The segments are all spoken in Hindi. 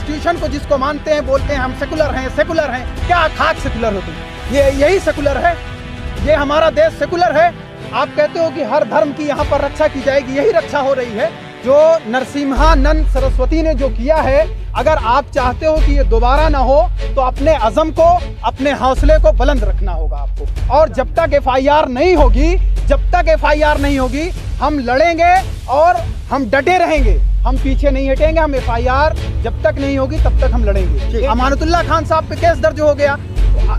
कॉन्स्टिट्यूशन को जिसको मानते हैं बोलते हैं हम सेकुलर हैं। क्या खाक सेकुलर हो तुम? यही सेकुलर है? ये हमारा देश सेकुलर है? आप कहते हो कि हर धर्म की यहाँ पर रक्षा की जाएगी, यही रक्षा हो रही है। जो नरसिम्हानंद सरस्वती ने जो किया है, अगर आप चाहते हो कि ये दोबारा ना हो तो अपने अज़म को, अपने हौसले को बुलंद रखना होगा आपको। और जब तक एफआईआर नहीं होगी, हम लड़ेंगे और हम डटे रहेंगे, हम पीछे नहीं हटेंगे। हम एफआईआर जब तक नहीं होगी तब तक हम लड़ेंगे। अमानतुल्लाह खान साहब पे केस दर्ज हो गया,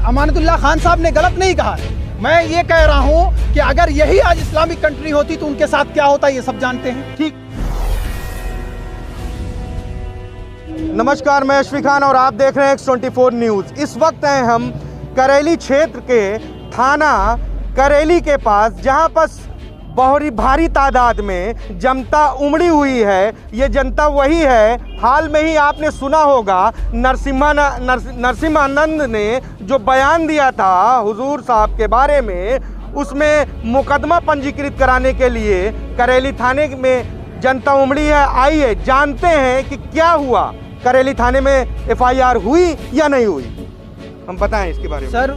अमानतुल्लाह खान साहब ने गलत नहीं कहा है। मैं ये कह रहा हूं कि अगर यही आज इस्लामिक कंट्री होती तो उनके साथ क्या होता, ये सब जानते हैं। ठीक। नमस्कार, मैं अशफी खान और आप देख रहे हैं X24 न्यूज़। इस वक्त हैं हम करेली क्षेत्र के थाना करेली के पास, जहां पर बहुत भारी तादाद में जनता उमड़ी हुई है। ये जनता वही है, हाल में ही आपने सुना होगा नरसिम्हानंद ने जो बयान दिया था हुजूर साहब के बारे में, उसमें मुकदमा पंजीकृत कराने के लिए करेली थाने में जनता उमड़ी है। आइए जानते हैं कि क्या हुआ, करेली थाने में एफआईआर हुई या नहीं हुई, हम बताएं इसके बारे में। सर,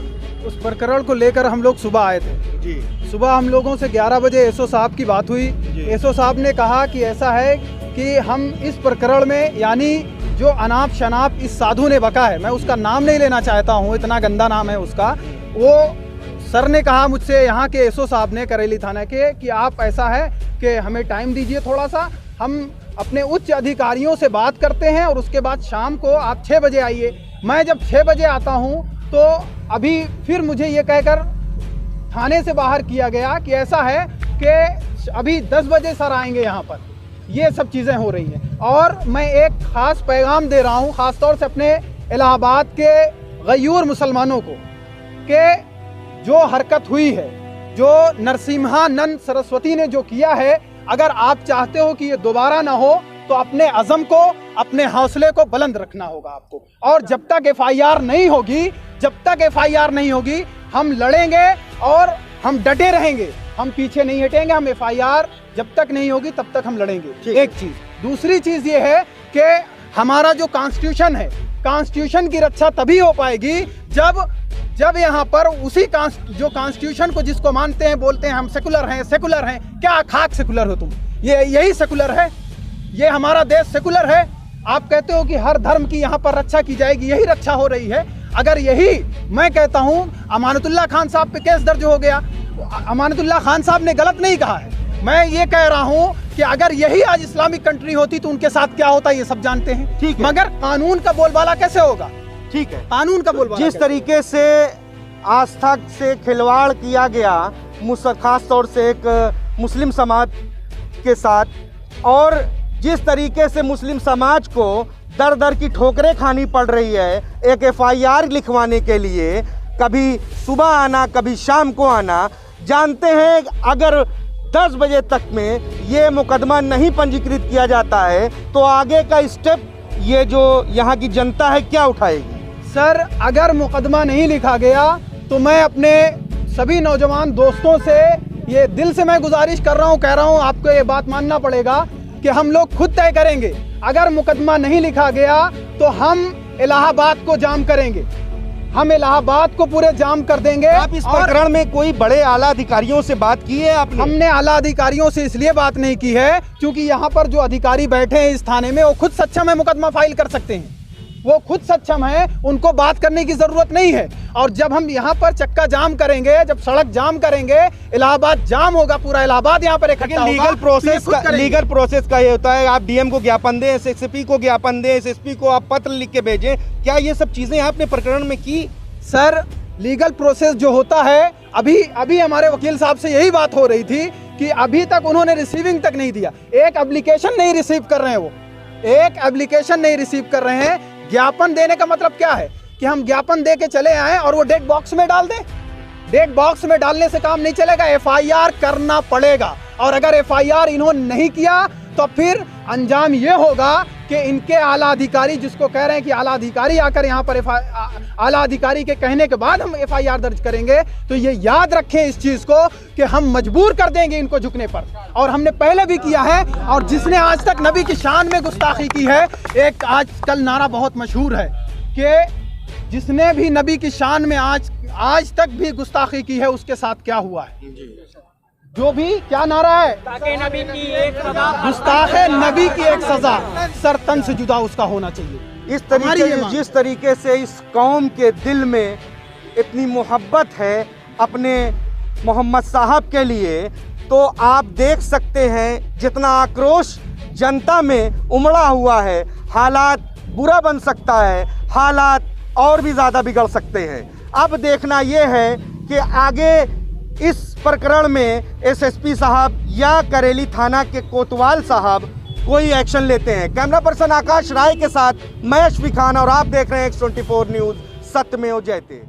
उस प्रकरण को लेकर हम लोग सुबह आए थे जी। सुबह हम लोगों से 11 बजे एसओ साहब की बात हुई। एसओ साहब ने कहा कि ऐसा है कि हम इस प्रकरण में, यानी जो अनाप शनाप इस साधु ने बका है, मैं उसका नाम नहीं लेना चाहता हूँ, इतना गंदा नाम है उसका, वो सर ने कहा मुझसे, यहाँ के एसओ साहब ने करेली थाना के, कि आप ऐसा है कि हमें टाइम दीजिए थोड़ा सा, हम अपने उच्च अधिकारियों से बात करते हैं और उसके बाद शाम को आप 6 बजे आइए। मैं जब 6 बजे आता हूँ तो अभी फिर मुझे ये कहकर थाने से बाहर किया गया कि ऐसा है कि अभी 10 बजे सर आएंगे यहाँ पर। ये सब चीज़ें हो रही हैं और मैं एक ख़ास पैगाम दे रहा हूँ, ख़ास तौर से अपने इलाहाबाद के गयूर मुसलमानों को, कि जो हरकत हुई है, जो नरसिम्हानंद सरस्वती ने जो किया है, अगर आप चाहते हो कि ये दोबारा ना हो तो अपने अज़म को, अपने हौसले को बुलंद रखना होगा आपको। और जब तक एफआईआर नहीं होगी, हम लड़ेंगे और हम डटे रहेंगे, हम पीछे नहीं हटेंगे। हम एफआईआर जब तक नहीं होगी तब तक हम लड़ेंगे। एक चीज। दूसरी चीज ये है कि हमारा जो कॉन्स्टिट्यूशन है, कॉन्स्टिट्यूशन की रक्षा तभी हो पाएगी जब यहाँ पर उसी जो कॉन्स्टिट्यूशन को जिसको मानते हैं बोलते हैं हम सेकुलर हैं। क्या खाक सेकुलर हो तुम? यही सेकुलर है? ये हमारा देश सेकुलर है? आप कहते हो कि हर धर्म की यहाँ पर रक्षा की जाएगी, यही रक्षा हो रही है। अगर यही, मैं कहता हूँ, अमानतुल्लाह खान साहब पे केस दर्ज हो गया, अमानतुल्लाह खान साहब ने गलत नहीं कहा है। मैं ये कह रहा हूँ कि अगर यही आज इस्लामिक कंट्री होती तो उनके साथ क्या होता, ये सब जानते हैं। ठीक है। मगर कानून का बोलबाला कैसे होगा? ठीक है, कानून का बोलबाला। जिस तरीके से आस्था से खिलवाड़ किया गया, खास तौर से एक मुस्लिम समाज के साथ, और जिस तरीके से मुस्लिम समाज को दर दर की ठोकरें खानी पड़ रही है एक एफआईआर लिखवाने के लिए, कभी सुबह आना कभी शाम को आना, जानते हैं अगर 10 बजे तक में ये मुकदमा नहीं पंजीकृत किया जाता है तो आगे का स्टेप ये जो यहाँ की जनता है क्या उठाएगी? सर, अगर मुकदमा नहीं लिखा गया तो मैं अपने सभी नौजवान दोस्तों से ये दिल से मैं गुजारिश कर रहा हूँ, कह रहा हूँ, आपको ये बात मानना पड़ेगा कि हम लोग खुद तय करेंगे। अगर मुकदमा नहीं लिखा गया तो हम इलाहाबाद को जाम करेंगे, हम इलाहाबाद को पूरे जाम कर देंगे। आप इस प्रकरण में कोई बड़े आला अधिकारियों से बात की है आपने? हमने आला अधिकारियों से इसलिए बात नहीं की है क्योंकि यहाँ पर जो अधिकारी बैठे हैं इस थाने में, वो खुद सक्षम है मुकदमा फाइल कर सकते हैं, वो खुद सक्षम है, उनको बात करने की जरूरत नहीं है। और जब हम यहाँ पर चक्का जाम करेंगे, जब सड़क जाम करेंगे, इलाहाबाद जाम होगा, पूरा इलाहाबाद यहाँ पर इकट्ठा होगा। लीगल प्रोसेस का ये होता है, आप डीएम को ज्ञापन दें, एसएसपी को ज्ञापन दें, एसएसपी को आप पत्र लिख के भेजें। क्या ये सब चीजें आपने प्रकरण में की? सर, लीगल प्रोसेस जो होता है, अभी हमारे वकील साहब से यही बात हो रही थी कि अभी तक उन्होंने रिसीविंग तक नहीं दिया, एक एप्लीकेशन नहीं रिसीव कर रहे हैं, वो एक एप्लीकेशन नहीं रिसीव कर रहे हैं। ज्ञापन देने का मतलब क्या है कि हम ज्ञापन दे के चले आए और वो डेट बॉक्स में डाल दें? डेट बॉक्स में डालने से काम नहीं चलेगा, एफआईआर करना पड़ेगा। और अगर एफआईआर इन्होंने नहीं किया तो फिर अंजाम ये होगा कि इनके आला अधिकारी, जिसको कह रहे हैं कि आला अधिकारी आकर यहाँ पर आला अधिकारी के कहने के बाद हम FIR दर्ज करेंगे, तो ये याद रखें इस चीज़ को कि हम मजबूर कर देंगे इनको झुकने पर। और हमने पहले भी किया है। और जिसने आज तक नबी की शान में गुस्ताखी की है, एक आजकल नारा बहुत मशहूर है कि जिसने भी नबी की शान में आज तक भी गुस्ताखी की है उसके साथ क्या हुआ है। जो भी क्या नारा है, नबी की एक सजा, गुस्ताखे नबी की एक सजा, सर तन से जुदा उसका होना चाहिए। इस तरीके से, जिस तरीके से इस कौम के दिल में इतनी मोहब्बत है अपने मोहम्मद साहब के लिए, तो आप देख सकते हैं जितना आक्रोश जनता में उमड़ा हुआ है। हालात बुरा बन सकता है, हालात और भी ज़्यादा बिगड़ सकते हैं। अब देखना यह है कि आगे इस प्रकरण में SSP साहब या करेली थाना के कोतवाल साहब कोई एक्शन लेते हैं। कैमरा पर्सन आकाश राय के साथ मैं अशफी खान, और आप देख रहे हैं X24 न्यूज़, सत्यमेव जयते।